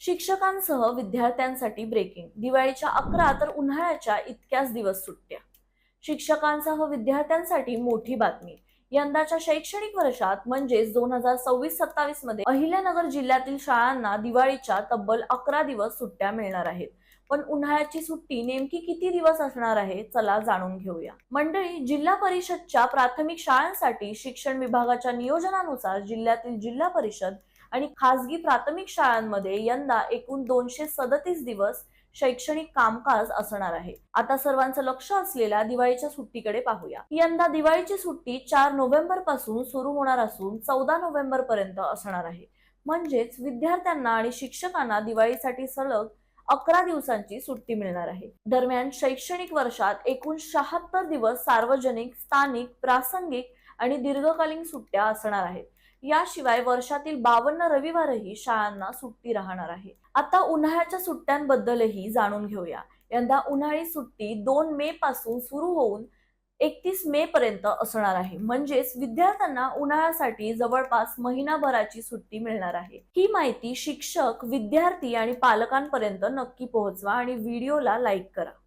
शिक्षकांसह विद्यार्थ्यांसाठी ब्रेकिंग. दिवाळीच्या 11 तर उन्हाळ्याच्या इतक्याच दिवस सुट्ट्या. शिक्षकांसह विद्यार्थ्यांसाठी मोठी बातमी. यंदाच्या शैक्षणिक वर्षात म्हणजेच 2026-27 मध्ये अहिल्यानगर जिल्ह्यातील शाळांना दिवाळीच्या तब्बल 11 दिवस सुट्ट्या मिळणार आहेत. पण उन्हाळ्याची सुट्टी नेमकी किती दिवस असणार आहे, चला जाणून घेऊया. मंडळी, जिल्हा परिषदच्या प्राथमिक शाळांसाठी शिक्षण विभागाच्या नियोजनानुसार जिल्ह्यातील जिल्हा परिषद आणि खासगी प्राथमिक शाळांमध्ये यंदा एकूण 237 दिवस शैक्षणिक कामकाज असणार आहे. आता सर्वांचं लक्ष असलेल्या दिवाळीच्या सुट्टीकडे पाहूया. यंदा दिवाळीची सुट्टी 4 नोव्हेंबर पासून सुरू होणार असून 14 नोव्हेंबर पर्यंत असणार आहे. म्हणजेच विद्यार्थ्यांना आणि शिक्षकांना दिवाळीसाठी सलग 11 दिवसांची सुट्टी मिळणार आहे. दरम्यान शैक्षणिक वर्षात एकूण 76 दिवस सार्वजनिक, स्थानिक, प्रासंगिक आणि दीर्घकालीन सुट्ट्या असणार आहेत. याशिवाय वर्षातील 52 रविवारही शाळांना सुट्टी राहणार आहे. आता उन्हाळ्याच्या सुट्ट्यांबद्दलही जाणून घेऊया. यंदा उन्हाळी सुट्टी 2 मे पासून सुरू होऊन 31 मे पर्यंत असणार आहे. म्हणजेच विद्यार्थ्यांना उन्हाळ्यासाठी जवळपास महिनाभराची सुट्टी मिळणार आहे. ही माहिती शिक्षक, विद्यार्थी आणि पालकांपर्यंत नक्की पोहोचवा आणि व्हिडिओला लाईक करा.